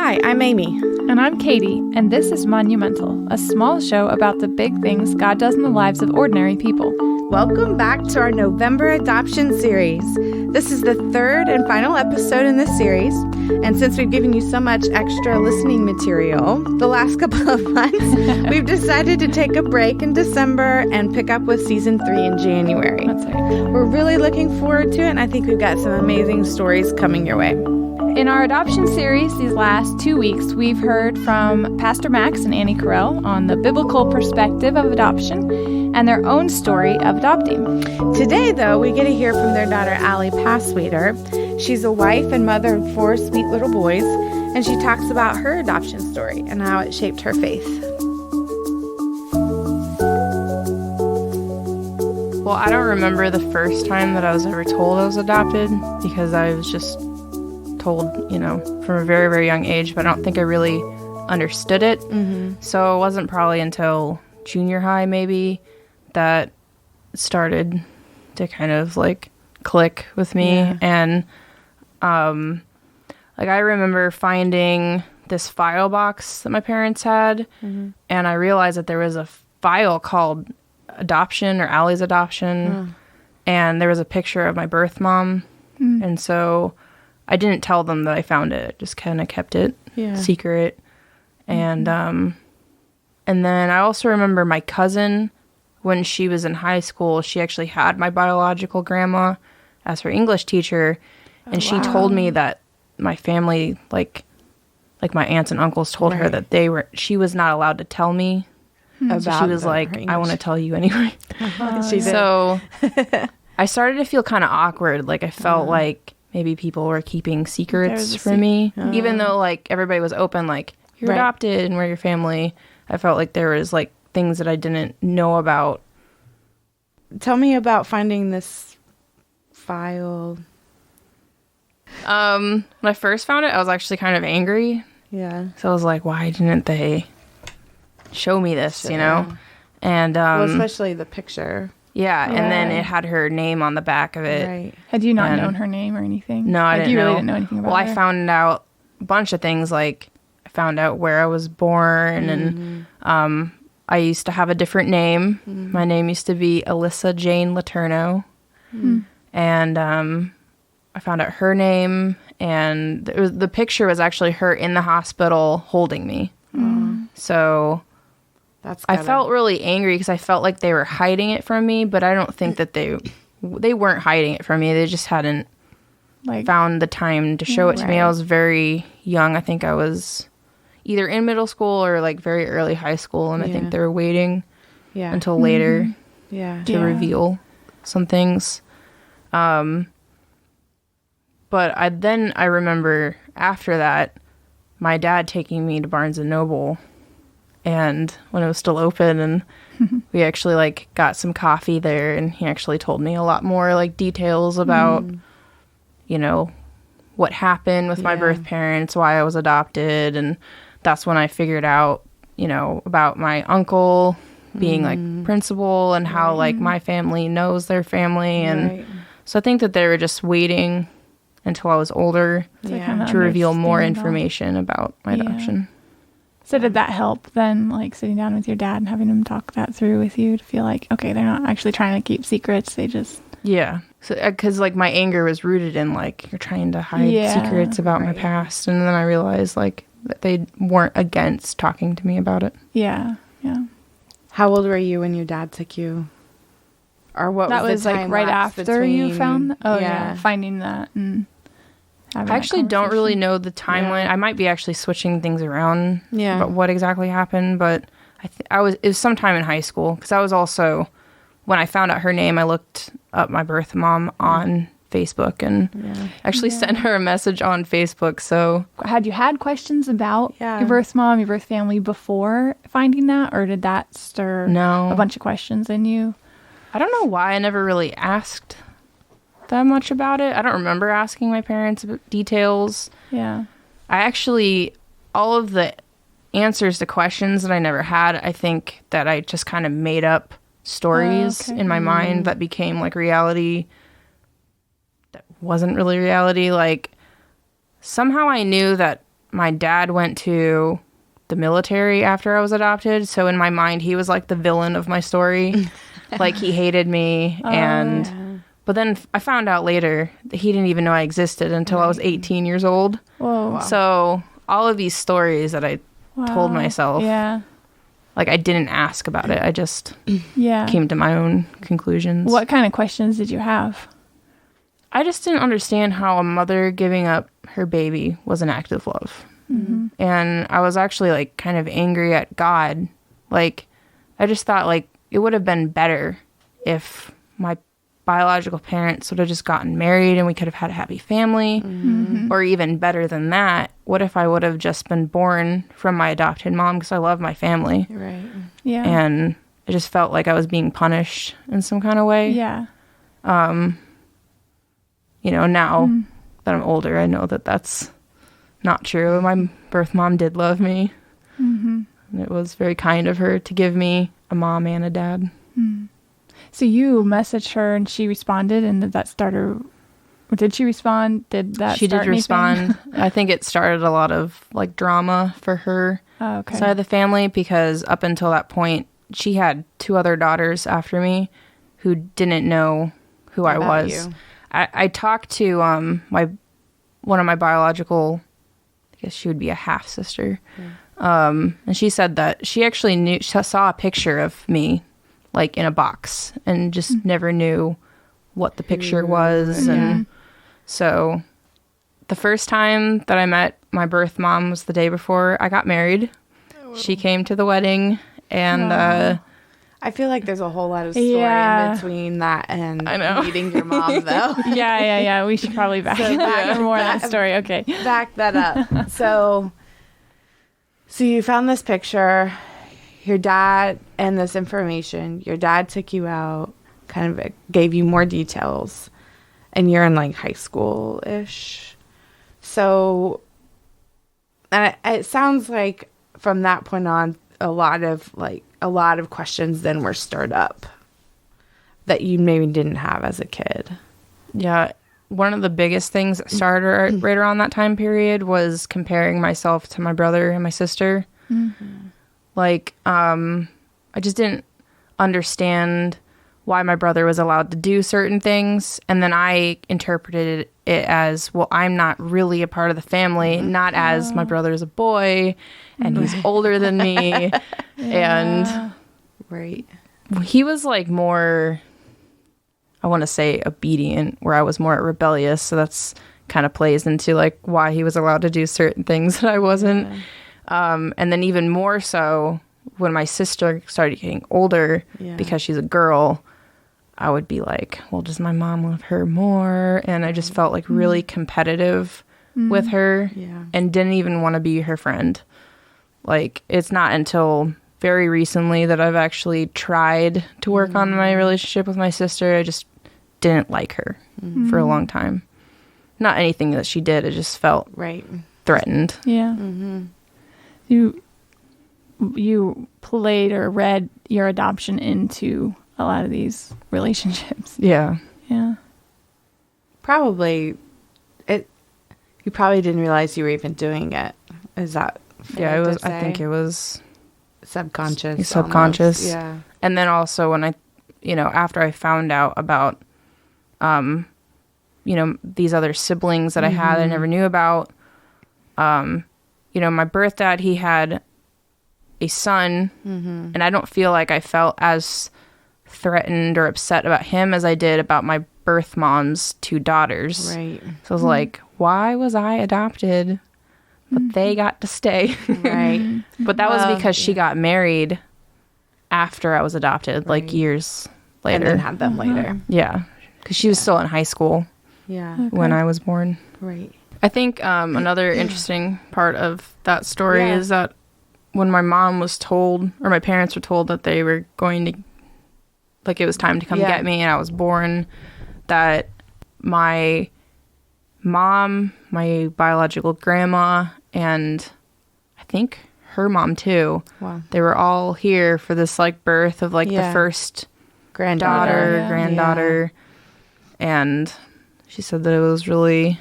Hi, I'm Amy. And I'm Katie, and this is Monumental, a small show about the big things God does in the lives of ordinary people. Welcome back to our November adoption series. This is the third and final episode in this series, and since we've given you so much extra listening material the last couple of months, we've decided to take a break in December and pick up with season 3 in January. That's right. We're really looking forward to it, and I think we've got some amazing stories coming your way. In our adoption series these last 2 weeks, we've heard from Pastor Max and Annie Carell on the biblical perspective of adoption and their own story of adopting. Today, though, we get to hear from their daughter, Allie Passwaiter. She's a wife and mother of 4 sweet little boys, and she talks about her adoption story and how it shaped her faith. Well, I don't remember the first time that I was ever told I was adopted because I was just told, from a very, very young age, but I don't think I really understood it. Mm-hmm. So it wasn't probably until junior high, maybe, that started to kind of, click with me. Yeah. And, I remember finding this file box that my parents had, mm-hmm. and I realized that there was a file called Adoption or Allie's Adoption, and there was a picture of my birth mom, and so I didn't tell them that I found it. I just kind of kept it secret. And and then I also remember my cousin, when she was in high school, she actually had my biological grandma as her English teacher. And she told me that my family, like my aunts and uncles told her that she was not allowed to tell me. So she was like, I want to tell you anyway. So I started to feel kind of awkward. I felt like maybe people were keeping secrets from me, even though everybody was open, you're adopted and we're your family. I felt like there was things that I didn't know about. Tell me about finding this file. When I first found it, I was actually kind of angry. Yeah. So I was like, why didn't they show me this, And especially the picture. Yeah, and then it had her name on the back of it. Right. Had you not known her name or anything? No, I didn't know. You really didn't know anything about her? Well, I found out a bunch of things, I found out where I was born, and I used to have a different name. Mm-hmm. My name used to be Alyssa Jane Letourneau, and I found out her name, and the picture was actually her in the hospital holding me. So I felt really angry because I felt like they were hiding it from me, but I don't think that they weren't hiding it from me. They just hadn't found the time to show it to me. I was very young. I think I was either in middle school or very early high school, and I think they were waiting until later to reveal some things. But I remember after that, my dad taking me to Barnes & Noble, and when it was still open, and we actually got some coffee there, and he actually told me a lot more details about, what happened with my birth parents, why I was adopted, and that's when I figured out, about my uncle being principal and how my family knows their family, and so I think that they were just waiting until I was older to reveal more information about my adoption. So did that help then, sitting down with your dad and having him talk that through with you to feel okay, they're not actually trying to keep secrets, they just... Yeah, so because my anger was rooted in you're trying to hide secrets about my past, and then I realized that they weren't against talking to me about it. Yeah. How old were you when your dad took you? Or what that was the time right after you found? Oh yeah, finding that and... I actually don't really know the timeline. I might be actually switching things around about what exactly happened, but it was sometime in high school, because I was also, when I found out her name, I looked up my birth mom on Facebook and actually sent her a message on Facebook. So had you had questions about your birth mom, your birth family before finding that, or did that stir a bunch of questions in you? I don't know why I never really asked that much about it. I don't remember asking my parents details. Yeah. I actually, all of the answers to questions that I never had, I think that I just kind of made up stories in my mind that became reality that wasn't really reality. Somehow I knew that my dad went to the military after I was adopted. So in my mind, he was like the villain of my story. Like he hated me. But then I found out later that he didn't even know I existed until I was 18 years old. Whoa. Wow. So all of these stories that I told myself, like I didn't ask about it. I just came to my own conclusions. What kind of questions did you have? I just didn't understand how a mother giving up her baby was an act of love. Mm-hmm. And I was actually like kind of angry at God. Like I just thought like it would have been better if my biological parents would have just gotten married and we could have had a happy family. Mm-hmm. Or even better than that, what if I would have just been born from my adopted mom, because I love my family. Right. Yeah. And it just felt like I was being punished in some kind of way. Yeah. You know, now that I'm older, I know that that's not true. My birth mom did love me. Mm-hmm. And it was very kind of her to give me a mom and a dad. Mm. So you messaged her and she responded, and did that start her? Did she respond? Did that She start did respond. I think it started a lot of like drama for her side of the family, because up until that point, she had 2 other daughters after me who didn't know who I was. You. I talked to one of my biological, I guess she would be a half sister, and she said that she actually saw a picture of me like in a box and just never knew what the picture was. And so the first time that I met my birth mom was the day before I got married. She came to the wedding, and I feel like there's a whole lot of story in between that and meeting your mom, though. Yeah. We should probably back more of that story. Okay. Back that up. So you found this picture, your dad, and this information. Your dad took you out, kind of gave you more details, and you're in like high school-ish. So, and it sounds like from that point on, a lot of questions then were stirred up that you maybe didn't have as a kid. Yeah. One of the biggest things that started right around that time period was comparing myself to my brother and my sister. Mm-hmm. Like, I just didn't understand why my brother was allowed to do certain things. And then I interpreted it as, well, I'm not really a part of the family, not as my brother's a boy and he's older than me. And he was like more, I want to say obedient, where I was more rebellious. So that's kind of plays into like why he was allowed to do certain things that I wasn't. And then even more so when my sister started getting older, because she's a girl, I would be like, well, does my mom love her more? And I just felt like really competitive with her and didn't even want to be her friend. Like, it's not until very recently that I've actually tried to work on my relationship with my sister. I just didn't like her for a long time. Not anything that she did. It just felt threatened. Yeah. Mm-hmm. You played or read your adoption into a lot of these relationships. Yeah. Yeah. Probably you probably didn't realize you were even doing it. Is that fair to say? I think it was subconscious. Subconscious. Almost. Yeah. And then also when after I found out about these other siblings that I had, I never knew about. My birth dad, he had a son, and I don't feel like I felt as threatened or upset about him as I did about my birth mom's 2 daughters. Right. So I was like, why was I adopted? But they got to stay. Right. But that was because she got married after I was adopted, like years later. And then had them later. Yeah. Because she was still in high school when I was born. Right. I think another interesting part of that story is that when my mom was told, or my parents were told that they were going to, like it was time to come get me and I was born, that my mom, my biological grandma, and I think her mom too, they were all here for this like birth of like the first granddaughter. And she said that it was really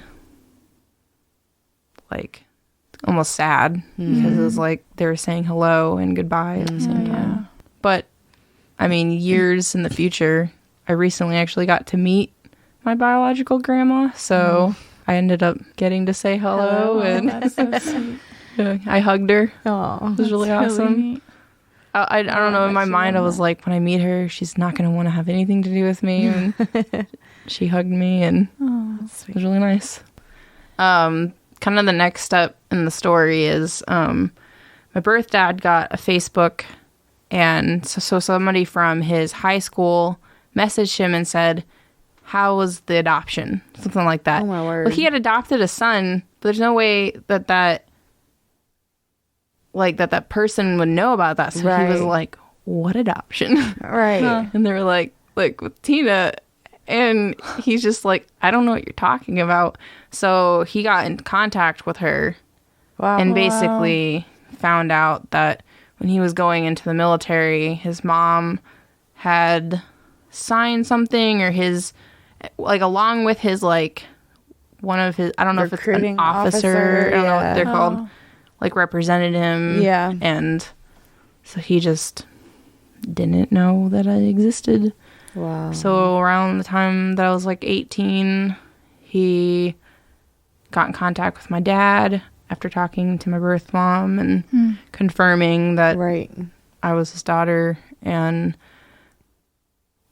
like almost sad because it was like they were saying hello and goodbye at the same time. But I mean, years in the future, I recently actually got to meet my biological grandma, so I ended up getting to say hello, and That's so sweet. I hugged her. Oh, It was really awesome. neat. I don't know. In my she mind, I loved was like, when I meet her, she's not going to want to have anything to do with me. And she hugged me, and it was really nice. Kind of the next step in the story is my birth dad got a Facebook, and so somebody from his high school messaged him and said, how was the adoption? Something like that. Oh, my word. Well, he had adopted a son, but there's no way that person would know about that. So he was like, what adoption? Right. And they were like with Tina. And he's just like, I don't know what you're talking about. So he got in contact with her and basically found out that when he was going into the military, his mom had signed something, or his, like, along with his, like, one of his, I don't know if it's an officer, I don't know what they're called, like, represented him. Yeah. And so he just didn't know that I existed. Wow. So around the time that I was like 18, he got in contact with my dad after talking to my birth mom and confirming that I was his daughter. And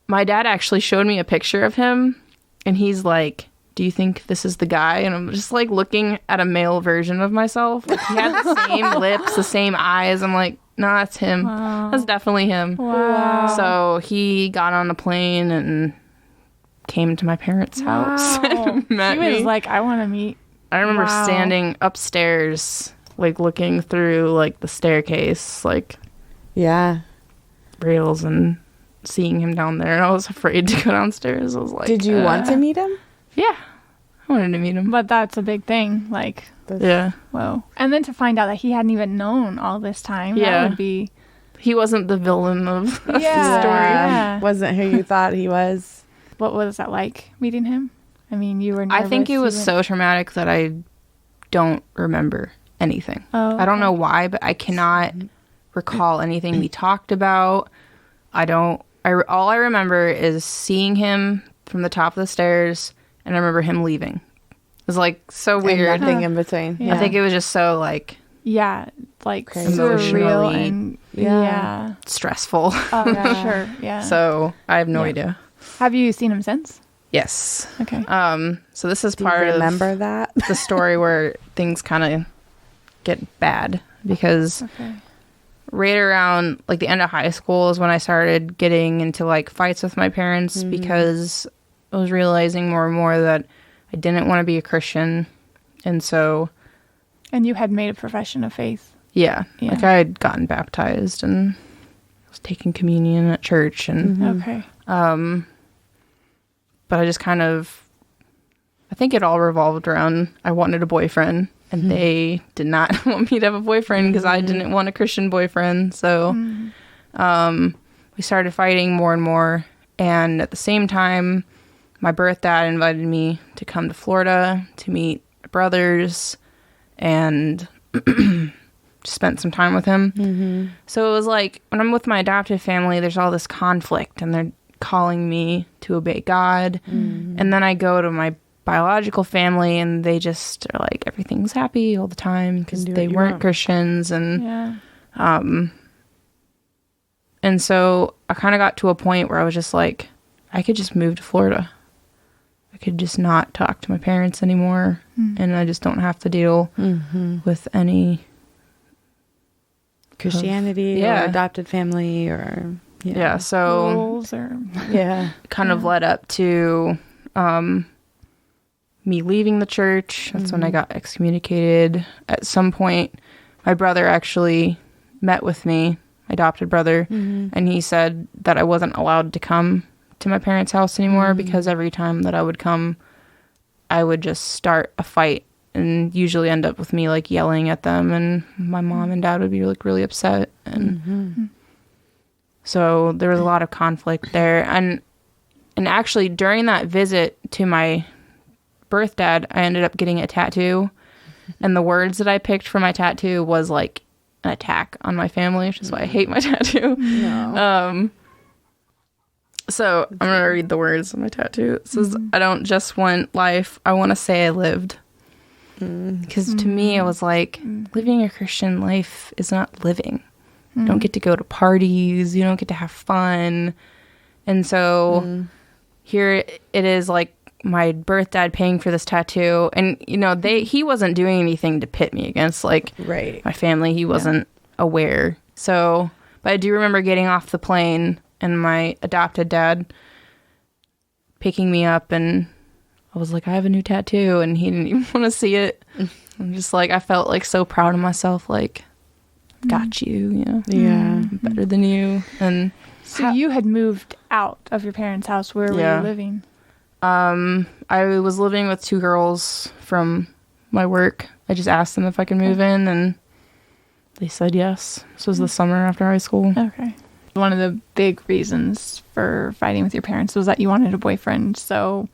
my dad actually showed me a picture of him, and he's like, do you think this is the guy? And I'm just like looking at a male version of myself. Like, he had the same lips, the same eyes. I'm like, no, that's him. Wow. That's definitely him. Wow. So he got on a plane and came to my parents' house and met He was me. like, I want to meet. I remember standing upstairs, like looking through like the staircase, like rails, and seeing him down there. And I was afraid to go downstairs. I was like, did you want to meet him? Yeah, I wanted to meet him. But that's a big thing. Like, Yeah. whoa. And then to find out that he hadn't even known all this time, that would be... He wasn't the villain of the story. Yeah. Wasn't who you thought he was. What was that like, meeting him? I mean, you were nervous. I think it was so traumatic that I don't remember anything. Oh, I don't know why, but I cannot recall anything we talked about. All I remember is seeing him from the top of the stairs, and I remember him leaving. It was like so weird. And nothing in between. Yeah. I think it was just so like like Crazy. surreal Emotionally, and stressful. Oh, yeah. Sure. Yeah. So I have no idea. Have you seen him since? Yes. Okay. So this is Do part you of remember that? the story where things kind of get bad, because right around like the end of high school is when I started getting into like fights with my parents because I was realizing more and more that I didn't want to be a Christian. And so... And you had made a profession of faith. Yeah. Like I had gotten baptized and was taking communion at church. And but I just kind of... I think it all revolved around I wanted a boyfriend. And they did not want me to have a boyfriend because I didn't want a Christian boyfriend. So we started fighting more and more. And at the same time, my birth dad invited me to come to Florida to meet my brothers and spent some time with him. So it was like, when I'm with my adoptive family, there's all this conflict, and they're calling me to obey God. And then I go to my biological family, and they just are like, everything's happy all the time because they weren't Christians. And and so I kind of got to a point where I was just like, I could just move to Florida. I could just not talk to my parents anymore, and I just don't have to deal with any Christianity or adopted family or so rules or kind of led up to me leaving the church. That's when I got excommunicated. At some point, my brother actually met with me, my adopted brother, and he said that I wasn't allowed to come to my parents' house anymore because every time that I would come, I would just start a fight and usually end up with me like yelling at them, and my mom and dad would be like really upset. And so there was a lot of conflict there. And actually during that visit to my birth dad, I ended up getting a tattoo, And the words that I picked for my tattoo was like an attack on my family, which is why I hate my tattoo. No. So I'm going to read the words on my tattoo. It says, I don't just want life. I want to say I lived. Because to me, it was like, living a Christian life is not living. You don't get to go to parties. You don't get to have fun. And so here it is, like, my birth dad paying for this tattoo. And, you know, he wasn't doing anything to pit me against, like, my family. He wasn't aware. So, but I do remember getting off the plane and my adopted dad picking me up, and I was like, I have a new tattoo, and he didn't even want to see it. I'm just like, I felt like so proud of myself, like, got you, you know? Yeah. Better than you. And so you had moved out of your parents' house. Where were you living? I was living with 2 girls from my work. I just asked them if I could move in, and they said yes. This was the summer after high school. Okay. One of the big reasons for fighting with your parents was that you wanted a boyfriend. So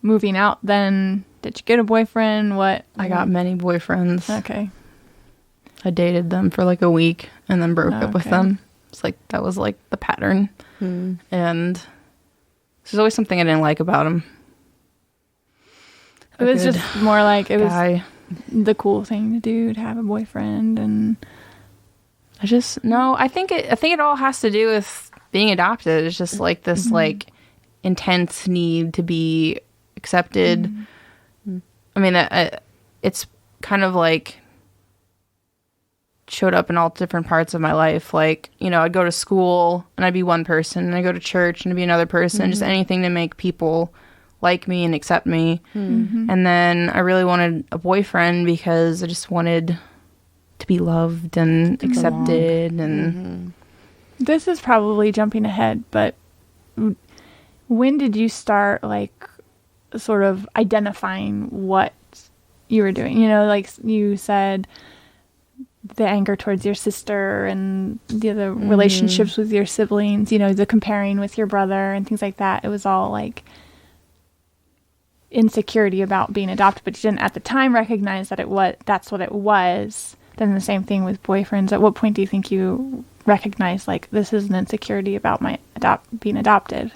moving out then, did you get a boyfriend? What? I got many boyfriends. Okay. I dated them for like a week and then broke up with them. It's like, that was like the pattern. And there's always something I didn't like about him. It was just more like, it was the cool thing to do, to have a boyfriend. And I think it all has to do with being adopted. It's just like this like intense need to be accepted. I mean, it's kind of like showed up in all different parts of my life. Like, you know, I'd go to school and I'd be one person, and I'd go to church and I'd be another person, just anything to make people like me and accept me. And then I really wanted a boyfriend because I just wanted to be loved and accepted. And this is probably jumping ahead, but when did you start, like, sort of identifying what you were doing? You know, like you said, the anger towards your sister and the other relationships with your siblings, you know, the comparing with your brother and things like that. It was all like insecurity about being adopted, but you didn't at the time recognize that that's what it was. Then the same thing with boyfriends. At what point do you think you recognize, like, this is an insecurity about my being adopted?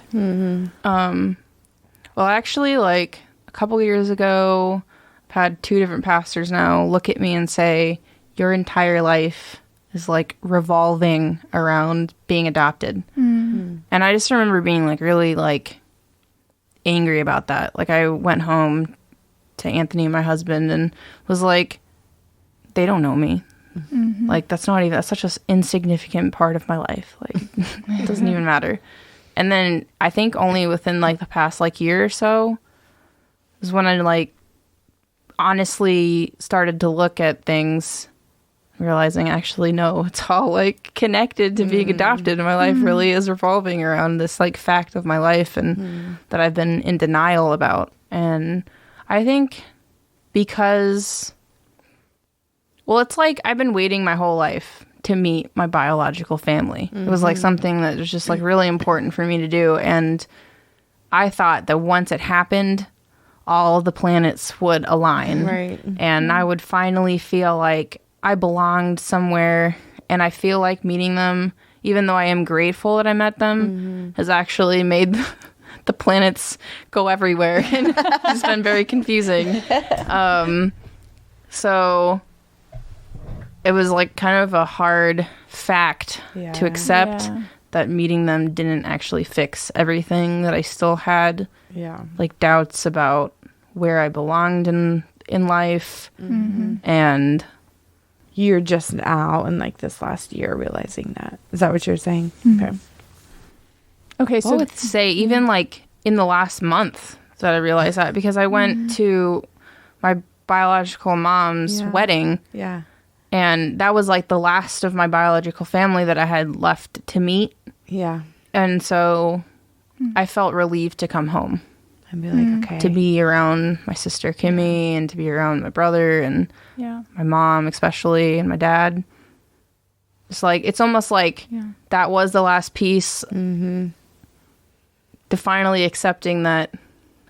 Well, actually, like, a couple years ago, I've had 2 different pastors now look at me and say, your entire life is like revolving around being adopted. And I just remember being like really like angry about that. Like, I went home to Anthony, my husband, and was like, they don't know me. Like, that's such an insignificant part of my life. Like, it doesn't even matter. And then I think only within like the past like year or so is when I like honestly started to look at things, realizing actually no, it's all like connected to being adopted, and my life really is revolving around this like fact of my life, and that I've been in denial about. And I think because, well, it's like I've been waiting my whole life to meet my biological family. It was like something that was just like really important for me to do, and I thought that once it happened, all the planets would align, and I would finally feel like I belonged somewhere. And I feel like meeting them, even though I am grateful that I met them, has actually made the planets go everywhere. And it's been very confusing. So it was like kind of a hard fact to accept that meeting them didn't actually fix everything, that I still had like doubts about where I belonged in life. And you're just now in like this last year realizing that. Is that what you're saying? Okay, so I would say even like in the last month that I realized that, because I went to my biological mom's wedding. And that was like the last of my biological family that I had left to meet. And so I felt relieved to come home. And be like, okay. To be around my sister Kimmy, and to be around my brother and my mom especially, and my dad. It's like, it's almost like that was the last piece to finally accepting that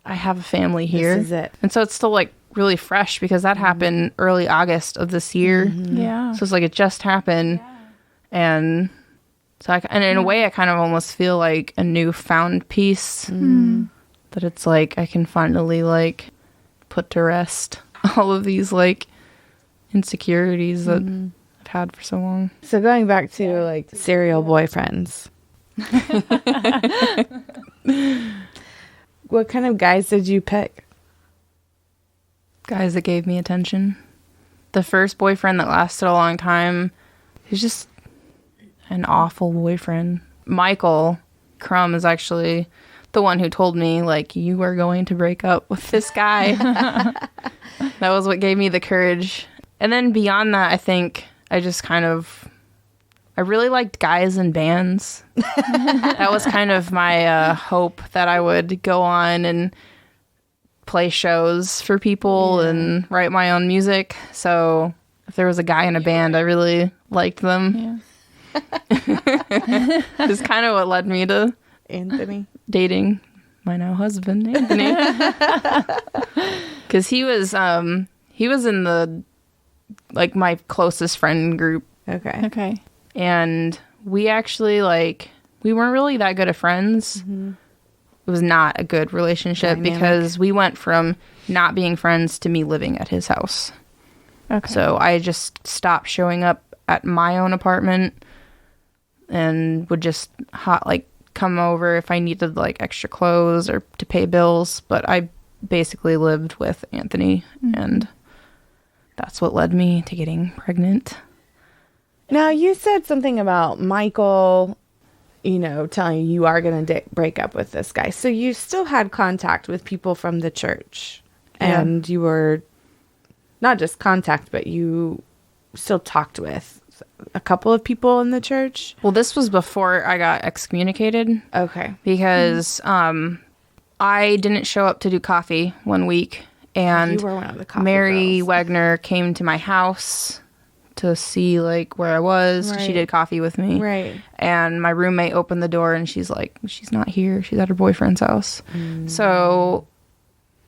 I have a family here. This is it. And so it's still like really fresh because that happened early August of this year. Yeah. So it's like it just happened. And so and in a way I kind of almost feel like a newfound peace that it's like I can finally like put to rest all of these like insecurities that I've had for so long. So going back to like serial boyfriends. What kind of guys did you pick? Guys that gave me attention. The first boyfriend that lasted a long time, he's just an awful boyfriend. Michael Crum is actually the one who told me, like, you are going to break up with this guy. That was what gave me the courage. And then beyond that, I think I just kind of, I really liked guys in bands. That was kind of my hope that I would go on and play shows for people and write my own music. So if there was a guy in a band, I really liked them. Yeah. It's kind of what led me to Anthony dating my now husband, Anthony. Because he was in the, like, my closest friend group. Okay. And we actually, like, we weren't really that good of friends. It was not a good relationship because we went from not being friends to me living at his house. Okay. So I just stopped showing up at my own apartment and would just come over if I needed like extra clothes or to pay bills. But I basically lived with Anthony, and that's what led me to getting pregnant. Now, you said something about Michael, you know, telling you are going to break up with this guy. So you still had contact with people from the church. Yeah. And you were not just contact, but you still talked with a couple of people in the church. Well, this was before I got excommunicated. Okay. Because I didn't show up to do coffee one week. And You were one of the coffee Mary girls. Wagner came to my house to see like where I was. Right. She did coffee with me. Right. And my roommate opened the door and she's like, she's not here. She's at her boyfriend's house. So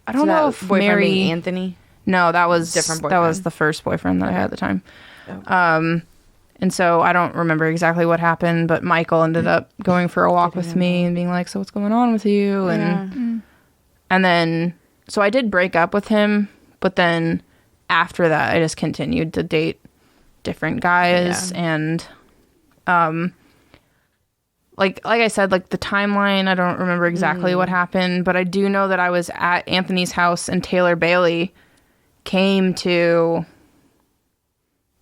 I don't know if boyfriend Mary... being Anthony. No, that was Different that was boyfriend. the first boyfriend that I had at the time. Oh. And so I don't remember exactly what happened, but Michael ended up going for a walk with me and being like, so what's going on with you? And then, so I did break up with him, but then after that, I just continued to date different guys. And, like I said, like the timeline, I don't remember exactly what happened, but I do know that I was at Anthony's house and Taylor Bailey came to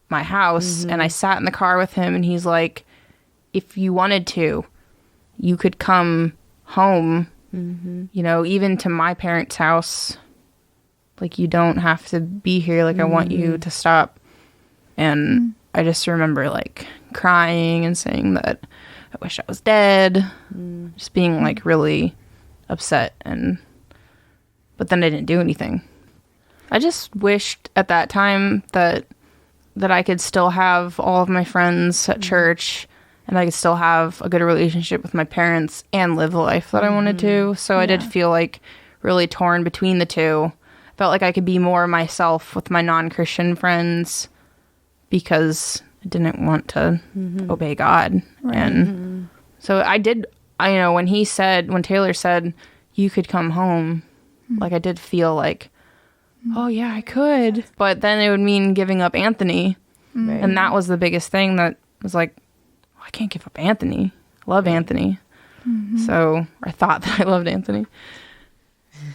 my house and I sat in the car with him and he's like, if you wanted to, you could come home, you know, even to my parents' house. Like, you don't have to be here. Like, I want you to stop. And I just remember like crying and saying that I wish I was dead, just being like really upset. But then I didn't do anything. I just wished at that time that I could still have all of my friends at church and I could still have a good relationship with my parents and live the life that I wanted to. So I did feel like really torn between the two. Felt like I could be more myself with my non-Christian friends because I didn't want to obey God. Right. And so I did, you know, when Taylor said you could come home, like I did feel like, oh yeah, I could. But then it would mean giving up Anthony. Right. And that was the biggest thing that was like, I can't give up Anthony. I love Anthony. So I thought that I loved Anthony.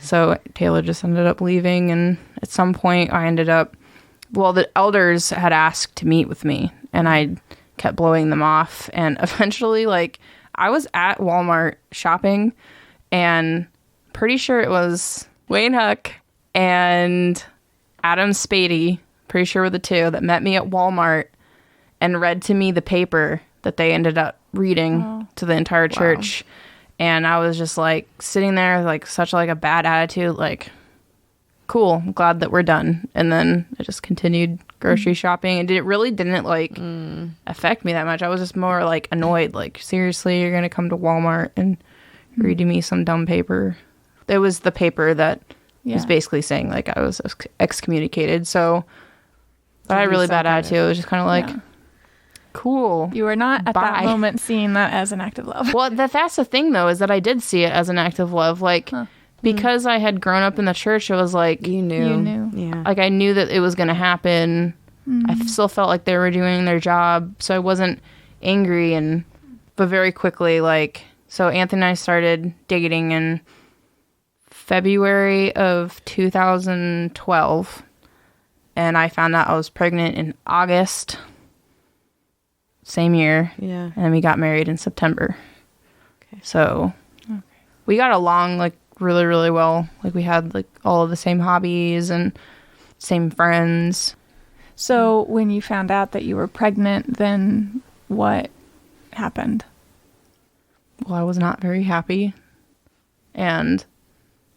So Taylor just ended up leaving. And at some point I ended up, well, the elders had asked to meet with me and I kept blowing them off. And eventually, like, I was at Walmart shopping and pretty sure it was Wayne Huck and Adam Spady, pretty sure were the two that met me at Walmart and read to me the paper that they ended up reading to the entire church. And I was just like sitting there like such like a bad attitude, like, cool, I'm glad that we're done. And then I just continued grocery shopping and it really didn't like affect me that much. I was just more like annoyed, like, seriously, you're gonna come to Walmart and reading me some dumb paper. It was the paper that Yeah. was basically saying like I was excommunicated. So I had a really bad attitude. It was just kind of like, cool. You were not at that Bye. moment seeing that as an act of love. Well, that's the thing, though, is that I did see it as an act of love. Like, because I had grown up in the church, it was like... You knew. You knew. Yeah. Like, I knew that it was going to happen. I still felt like they were doing their job, so I wasn't angry. But very quickly, like... So Anthony and I started dating in February of 2012. And I found out I was pregnant in August... Same year. Yeah. And we got married in September. Okay. So we got along like really, really well. Like we had like all of the same hobbies and same friends. So when you found out that you were pregnant, then what happened? Well, I was not very happy. And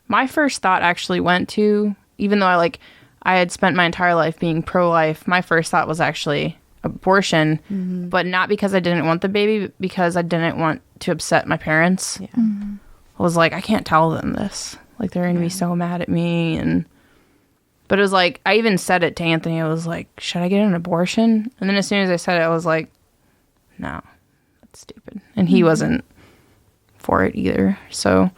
my first thought actually went to, even though I had spent my entire life being pro-life, my first thought was actually abortion, but not because I didn't want the baby, but because I didn't want to upset my parents. Yeah. I was like, I can't tell them this. Like, they're going to be so mad at me. But it was like, I even said it to Anthony. I was like, should I get an abortion? And then as soon as I said it, I was like, no, that's stupid. And he wasn't for it either. So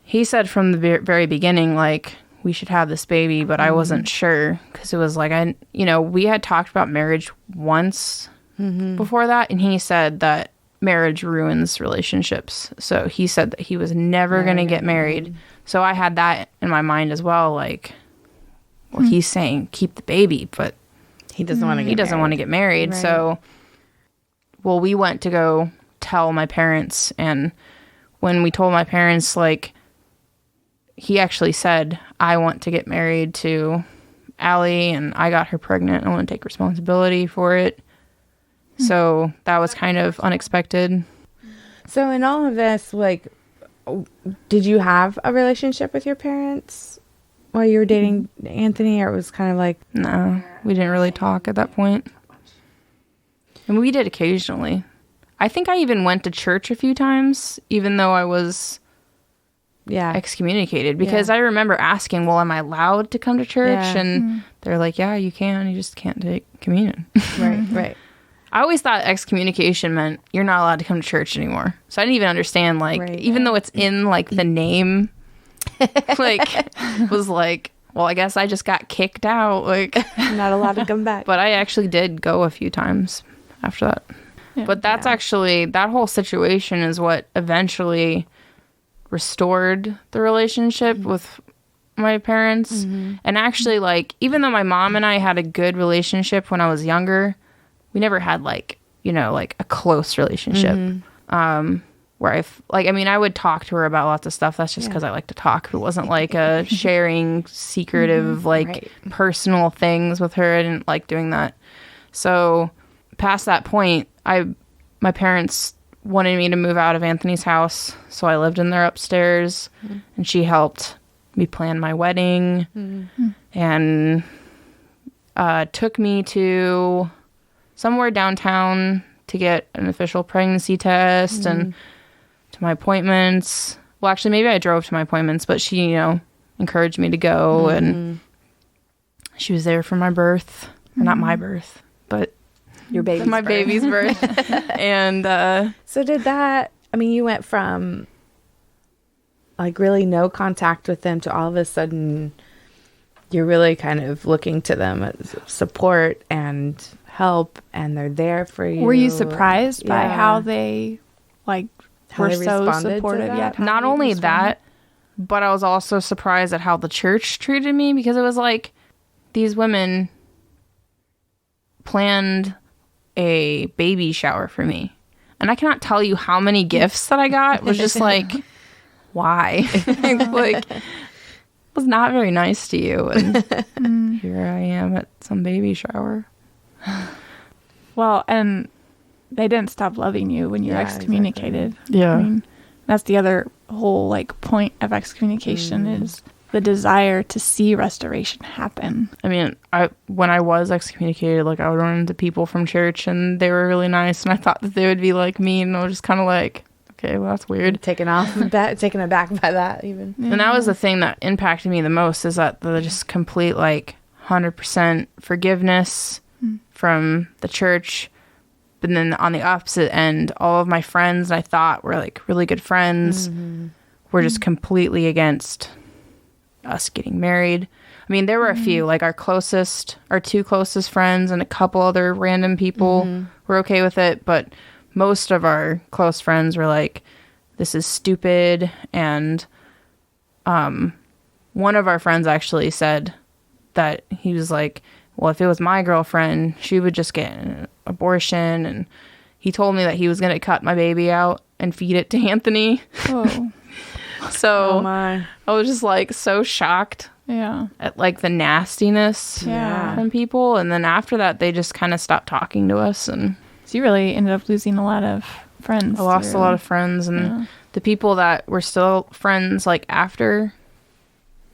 he said from the very beginning, like, we should have this baby, but I wasn't sure because it was like, we had talked about marriage once before that, and he said that marriage ruins relationships. So he said that he was never going to get married. So I had that in my mind as well. Like, well, he's saying keep the baby, but He doesn't want to get he doesn't want to get married. Right. So, well, we went to go tell my parents, and when we told my parents, like, he actually said, I want to get married to Allie, and I got her pregnant. I want to take responsibility for it. So that was kind of unexpected. So in all of this, like, did you have a relationship with your parents while you were dating Anthony, or it was kind of like... No, we didn't really talk at that point. And we did occasionally. I think I even went to church a few times, even though I was... excommunicated, because I remember asking, well, am I allowed to come to church? And they're like, yeah, you can, you just can't take communion. Right. I always thought excommunication meant you're not allowed to come to church anymore. So I didn't even understand, like, even though it's in like the name, like, was like, well, I guess I just got kicked out, like, Not allowed to come back. but I actually did go a few times after that. But that's actually, that whole situation is what eventually restored the relationship with my parents. And actually, like, even though my mom and I had a good relationship when I was younger, we never had like, like a close relationship. Where I would talk to her about lots of stuff. That's just because I like to talk. It wasn't like a sharing secretive, personal things with her. I didn't like doing that. So past that point, my parents wanted me to move out of Anthony's house, so I lived in there upstairs, and she helped me plan my wedding, and took me to somewhere downtown to get an official pregnancy test and to my appointments. Well, actually, maybe I drove to my appointments, but she, encouraged me to go, and she was there for my birth, or not my birth, but Your baby's my birth. baby's birth. And So did that, you went from like really no contact with them to all of a sudden you're really kind of looking to them as support and help, and they're there for you. Were you surprised by how they were they so responded to supportive? that? Yeah, how not they only responded? that, but I was also surprised at how the church treated me, because it was like these women planned a baby shower for me. And I cannot tell you how many gifts that I got. It was just like, why? Like, was not very nice to you. And here I am at some baby shower. Well, and they didn't stop loving you when you were excommunicated. Exactly. Yeah. I mean, that's the other whole point of excommunication is the desire to see restoration happen. I mean, when I was excommunicated, I would run into people from church, and they were really nice, and I thought that they would be like me, and I was just kind of like, okay, well, that's weird. Taken aback by that even. And that was the thing that impacted me the most, is that the just complete, like, 100% forgiveness from the church. But then on the opposite end, all of my friends I thought were, like, really good friends were just completely against us getting married. I mean, there were a few, like our two closest friends and a couple other random people were okay with it. But most of our close friends were like, this is stupid. And one of our friends actually said that he was like, well, if it was my girlfriend, she would just get an abortion. And he told me that he was going to cut my baby out and feed it to Anthony. Oh. So my. I was just like so shocked at like the nastiness from people. And then after that, they just kind of stopped talking to us. And So you really ended up losing a lot of friends. I lost a lot of friends. And the people that were still friends, like after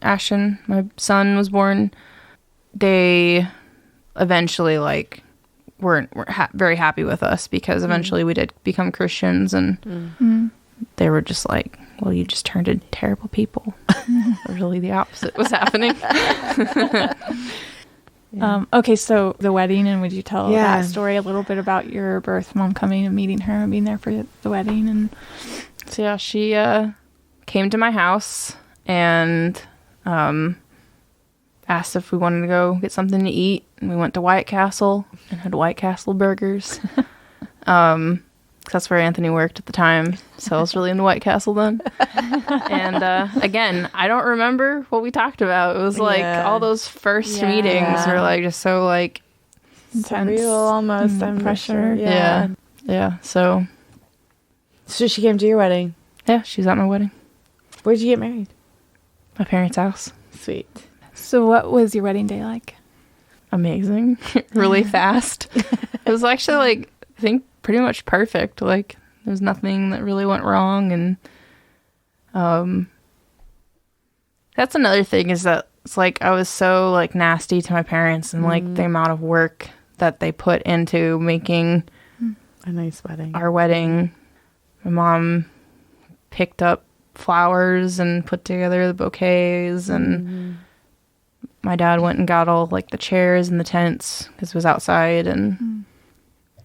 Ashton, my son, was born, they eventually like weren't very happy with us, because eventually we did become Christians, and they were just like, well, you just turned into terrible people. Really the opposite was happening. Okay, so the wedding, and would you tell that story a little bit about your birth mom coming and meeting her and being there for the wedding? And so yeah, she came to my house and asked if we wanted to go get something to eat, and we went to White Castle and had White Castle burgers. That's where Anthony worked at the time, so I was really into White Castle then. And again, I don't remember what we talked about. It was like all those first meetings were like just so like intense, surreal almost. Pressure. Sure. Yeah. So she came to your wedding. Yeah, she's at my wedding. Where'd you get married? My parents' house. Sweet. So what was your wedding day like? Amazing. Really fast. It was actually like, I think, pretty much perfect. Like, there's nothing that really went wrong. And that's another thing, is that it's like I was so like nasty to my parents, and like the amount of work that they put into making a nice wedding. Our wedding. My mom picked up flowers and put together the bouquets, and my dad went and got all like the chairs and the tents, because it was outside, and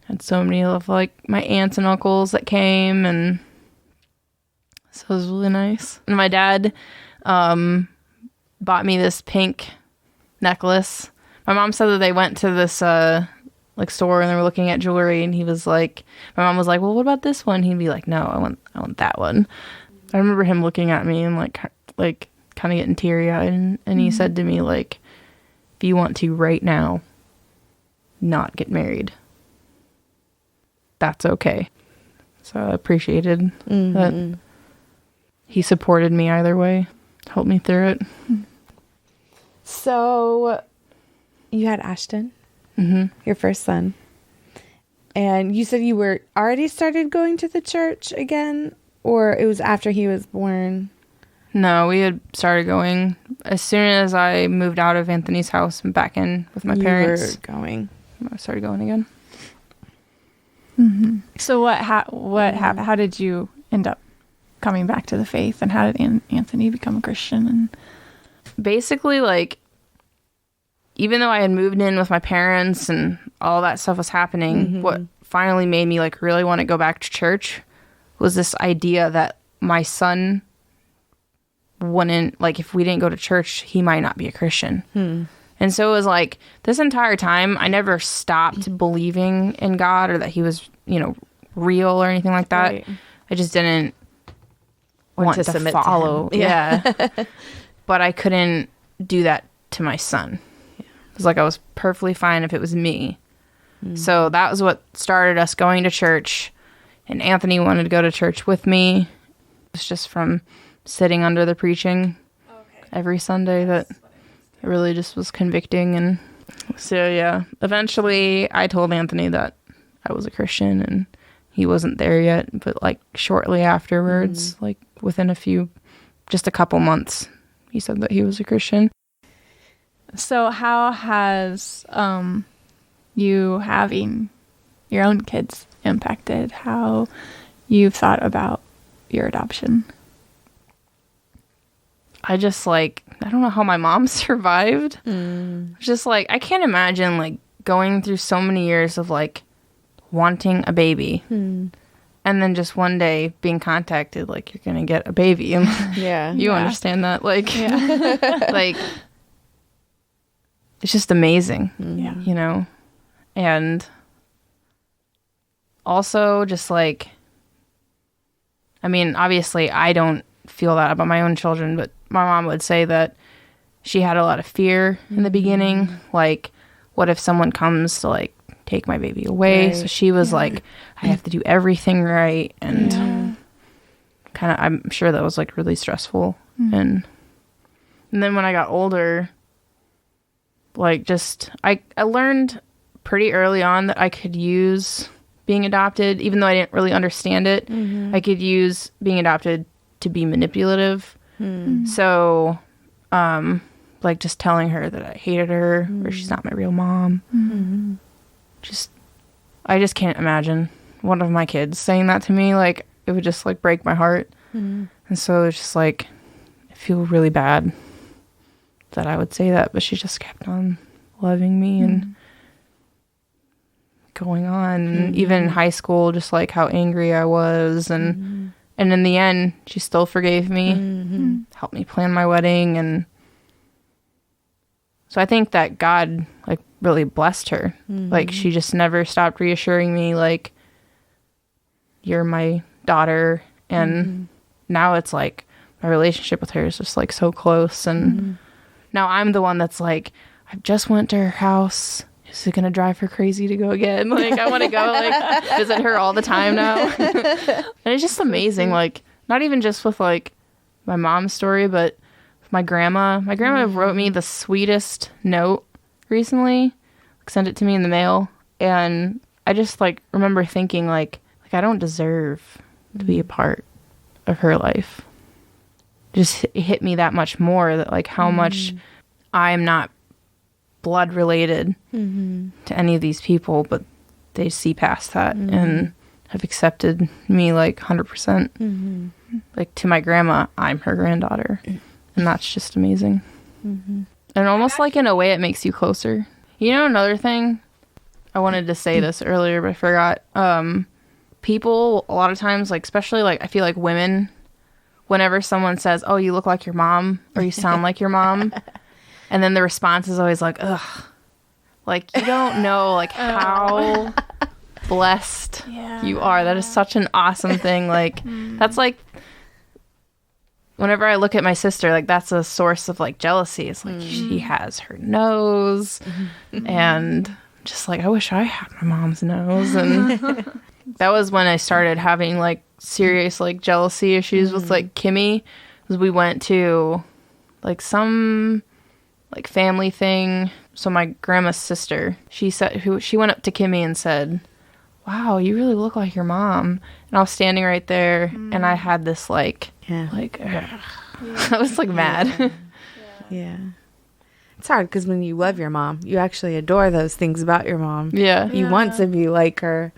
had so many of like my aunts and uncles that came, and so it was really nice. And my dad bought me this pink necklace. My mom said that they went to this like store and they were looking at jewelry, and he was like, my mom was like, well, what about this one? He'd be like, no, I want that one. I remember him looking at me and like kind of getting teary-eyed, and he said to me, like, if you want to right now not get married, that's okay. So I appreciated that he supported me either way, helped me through it. So you had Ashton, your first son, and you said you were already started going to the church again, or it was after he was born? No, we had started going as soon as I moved out of Anthony's house and back in with my parents. You were going. I started going again. So how did you end up coming back to the faith, and how did Anthony become a Christian? And basically, like, even though I had moved in with my parents and all that stuff was happening, what finally made me like really want to go back to church was this idea that my son wouldn't, like, if we didn't go to church, he might not be a Christian. And so it was like, this entire time, I never stopped believing in God or that he was, real or anything like that. Right. I just didn't want to submit follow. to him. Yeah. But I couldn't do that to my son. It was like I was perfectly fine if it was me. So that was what started us going to church. And Anthony wanted to go to church with me. It was just from sitting under the preaching every Sunday that it really just was convicting. And so, yeah, eventually I told Anthony that I was a Christian, and he wasn't there yet. But like shortly afterwards, like within just a couple months, he said that he was a Christian. so how has you having your own kids impacted how you've thought about your adoption? I just like, I don't know how my mom survived. Just like, I can't imagine like going through so many years of like wanting a baby and then just one day being contacted like you're gonna get a baby and you understand that, like like it's just amazing. You know. And also just like, I mean, obviously I don't feel that about my own children, but my mom would say that she had a lot of fear in the beginning. Like, what if someone comes to like take my baby away? Right. So she was like, I have to do everything right. And kind of, I'm sure that was like really stressful. And then when I got older, like just, I learned pretty early on that I could use being adopted, even though I didn't really understand it. I could use being adopted to be manipulative. So, like just telling her that I hated her or she's not my real mom. I just can't imagine one of my kids saying that to me. Like, it would just like break my heart. And so it's just like, I feel really bad that I would say that, but she just kept on loving me and going on. And even in high school, just like how angry I was. And in the end, she still forgave me, helped me plan my wedding. And so I think that God like really blessed her. Like, she just never stopped reassuring me, like, you're my daughter. And now it's like my relationship with her is just like so close. And now I'm the one that's like, I just went to her house. Is it gonna drive her crazy to go again? Like, I want to go like visit her all the time now. And it's just amazing. Like, not even just with like my mom's story, but with my grandma. My grandma wrote me the sweetest note recently. Like, sent it to me in the mail, and I just like remember thinking like I don't deserve to be a part of her life. Just it hit me that much more, that like how much I'm not blood related to any of these people, but they see past that and have accepted me like 100%. Like, to my grandma, I'm her granddaughter, and that's just amazing. And almost like in a way it makes you closer. You know, another thing, I wanted to say this earlier but I forgot. People a lot of times, like especially like I feel like women, whenever someone says, oh, you look like your mom or you sound like your mom, and then the response is always like, ugh. Like, you don't know, like, how blessed you are. That is such an awesome thing. Like, that's, like, whenever I look at my sister, like, that's a source of, like, jealousy. It's like, she has her nose. And just, like, I wish I had my mom's nose. And that was when I started having, like, serious, like, jealousy issues with, like, Kimmy. Because we went to, like, some like family thing. So my grandma's sister, she went up to Kimmy and said, wow, you really look like your mom. And I was standing right there and I had this like I was like mad. It's hard because when you love your mom, you actually adore those things about your mom. You want to be like her.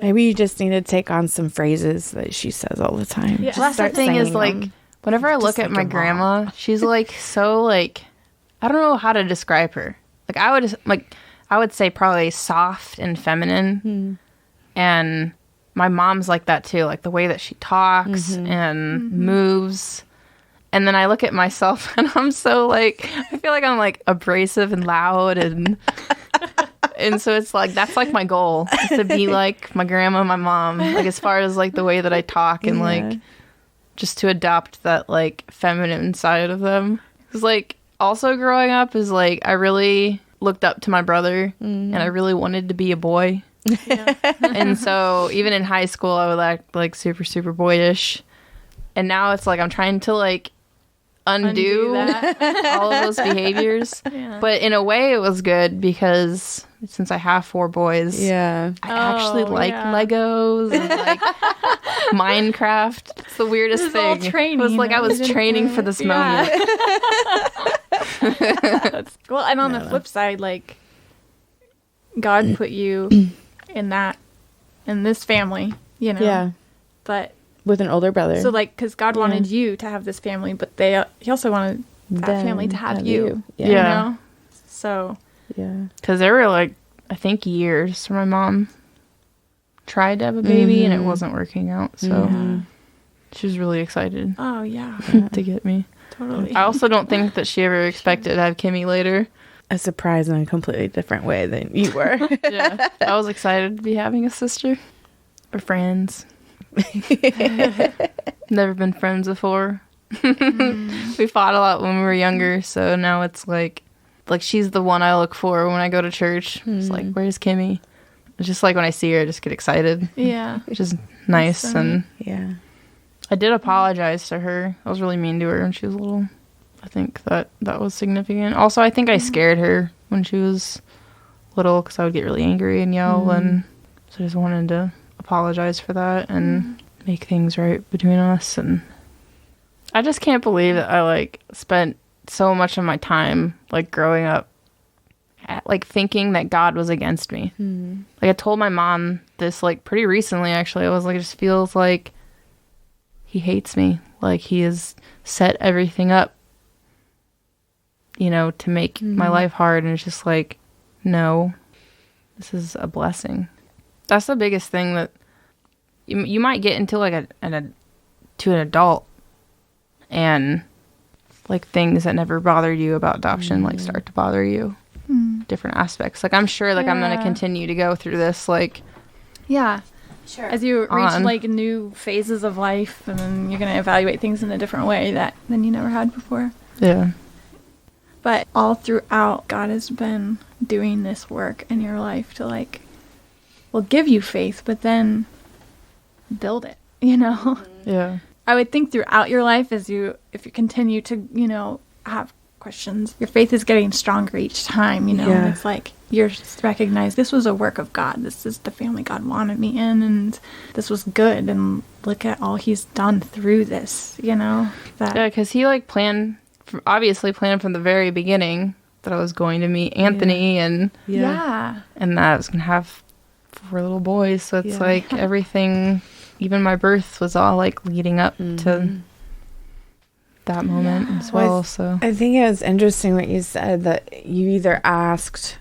Maybe you just need to take on some phrases that she says all the time. Well, that's the thing is, like, whenever I look at my grandma, she's like so like, I don't know how to describe her. Like, I would say probably soft and feminine. And my mom's like that too, like the way that she talks and moves. And then I look at myself and I'm so like, I feel like I'm like abrasive and loud and and so it's like, that's like my goal, is to be like my grandma, my mom, like as far as like the way that I talk and like just to adopt that like feminine side of them. Because like, also growing up is like, I really looked up to my brother and I really wanted to be a boy. And so even in high school, I would act like super, super boyish. And now it's like, I'm trying to like undo all of those behaviors. But in a way it was good because since I have 4 boys, I actually like Legos and like Minecraft. It's the weirdest thing. It was like I was training for this moment. Well, and on the flip side, like, God put you in this family, you know. But With an older brother. So, like, because God wanted you to have this family, but he also wanted that family to have you. Yeah. You know? So. Yeah. Because there were, like, I think years where my mom tried to have a baby and it wasn't working out. So she was really excited. Oh, yeah. To get me. Totally. I also don't think that she ever expected to have Kimmy later. A surprise in a completely different way than you were. Yeah. I was excited to be having a sister. Or friends. Never been friends before. We fought a lot when we were younger, so now it's like she's the one I look for when I go to church. It's like, where's Kimmy? It's just like when I see her, I just get excited. Yeah. Which is nice. And yeah. I did apologize to her. I was really mean to her when she was little. I think that was significant. Also, I think I scared her when she was little because I would get really angry and yell. And so I just wanted to apologize for that and make things right between us. And I just can't believe that I like spent so much of my time like growing up like thinking that God was against me. Like I told my mom this like pretty recently actually. I was like, it just feels like he hates me. Like he has set everything up, you know, to make my life hard. And it's just like, no, this is a blessing. That's the biggest thing that you might get into like to an adult and like things that never bothered you about adoption like start to bother you. Different aspects. Like I'm sure like I'm going to continue to go through this like Sure. As you reach like new phases of life, and then you're going to evaluate things in a different way than you never had before. Yeah. But all throughout, God has been doing this work in your life to like, well, give you faith, but then build it, you know? Yeah. I would think throughout your life if you continue to, you know, have questions, your faith is getting stronger each time, you know? Yeah. And it's like, you're recognize this was a work of God. This is the family God wanted me in, and this was good. And look at all he's done through this, you know? Yeah, because he like obviously planned from the very beginning that I was going to meet Anthony and that I was going to have 4 little boys. So it's like everything, even my birth was all like leading up to that moment as well. So I think it was interesting what you said, that you either asked,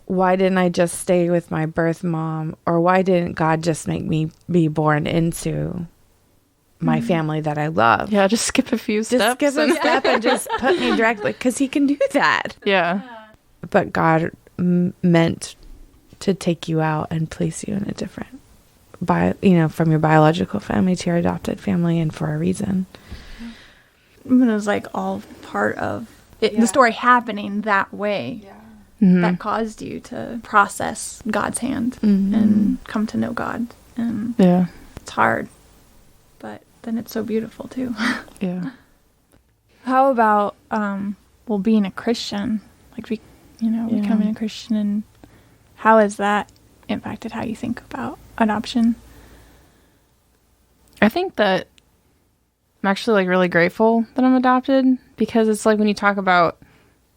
why didn't I just stay with my birth mom, or why didn't God just make me be born into my family that I love? Yeah, just skip a few steps. Just skip a step and just put me directly, because he can do that. Yeah. But God meant to take you out and place you in a different, from your biological family to your adopted family, and for a reason. It was like all part of it, the story happening that way. That caused you to process God's hand and come to know God. And it's hard, but then it's so beautiful too. Yeah. How about being a Christian, like becoming a Christian, and how has that impacted how you think about adoption? I think that I'm actually like really grateful that I'm adopted, because it's like when you talk about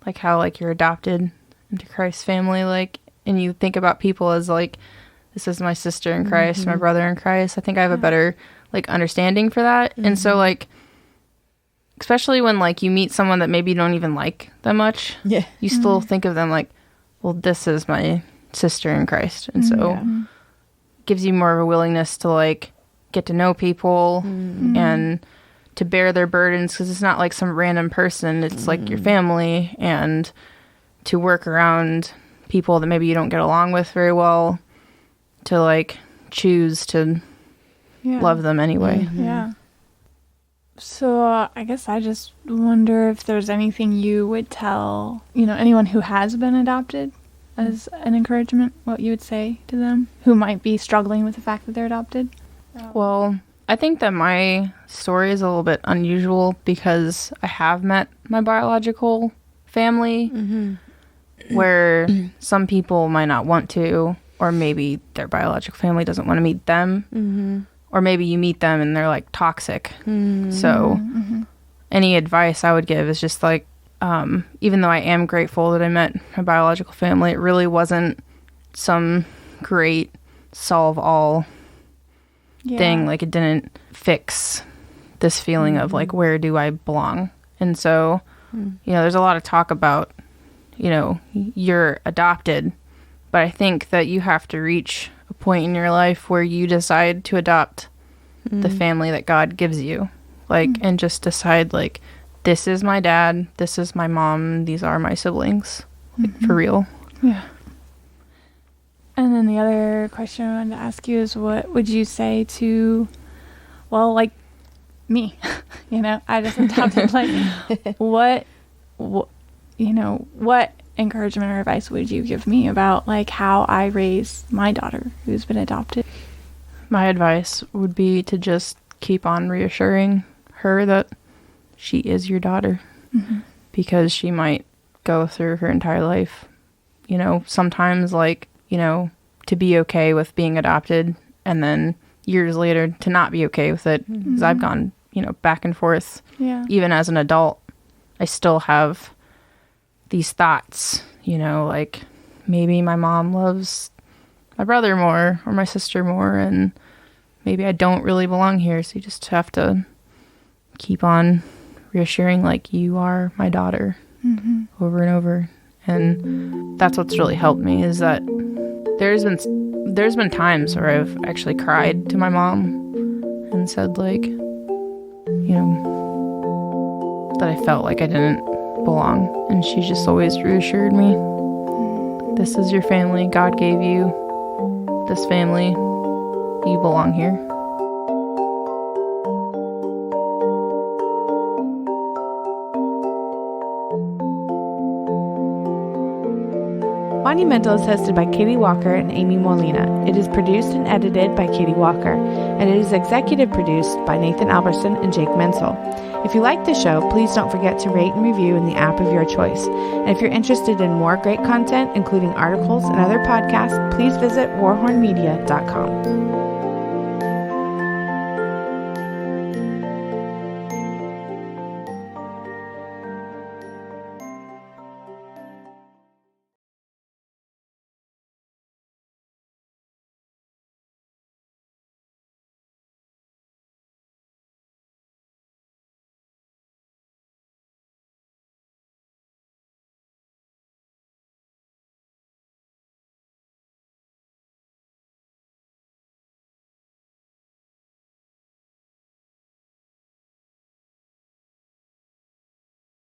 like how like you're adopted into Christ's family, like, and you think about people as like, this is my sister in Christ, my brother in Christ. I think I have a better like understanding for that. And so like, especially when like you meet someone that maybe you don't even like that much, you still think of them like, well, this is my sister in Christ. And so it gives you more of a willingness to like get to know people and to bear their burdens, because it's not like some random person. It's like your family, and to work around people that maybe you don't get along with very well, to like choose to love them anyway. Yeah. So I guess I just wonder if there's anything you would tell, anyone who has been adopted as an encouragement, what you would say to them who might be struggling with the fact that they're adopted. Well, I think that my story is a little bit unusual because I have met my biological family, where some people might not want to, or maybe their biological family doesn't want to meet them, or maybe you meet them and they're like toxic. So any advice I would give is just like, even though I am grateful that I met my biological family, it really wasn't some great solve all thing. Like, it didn't fix this feeling of like, where do I belong? And so, there's a lot of talk about, you're adopted, but I think that you have to reach a point in your life where you decide to adopt the family that God gives you, like, and just decide, like, this is my dad, this is my mom, these are my siblings, like, for real. Yeah. And then the other question I wanted to ask you is, what would you say to, well, like me, I just adopted, like, what encouragement or advice would you give me about, like, how I raise my daughter who's been adopted? My advice would be to just keep on reassuring her that she is your daughter, because she might go through her entire life, sometimes, like, to be okay with being adopted, and then years later to not be okay with it, because I've gone, back and forth. Yeah. Even as an adult, I still have these thoughts, like, maybe my mom loves my brother more or my sister more, and maybe I don't really belong here. So you just have to keep on reassuring, like, you are my daughter, over and over. And that's what's really helped me, is that there's been times where I've actually cried to my mom and said, like, that I felt like I didn't belong, and she just always reassured me, this is your family, God gave you this family, you belong here. Monumental is hosted by Katie Walker and Amy Molina. It is produced and edited by Katie Walker, and it is executive produced by Nathan Alberson and Jake Menzel. If you like the show, please don't forget to rate and review in the app of your choice. And if you're interested in more great content, including articles and other podcasts, please visit warhornmedia.com.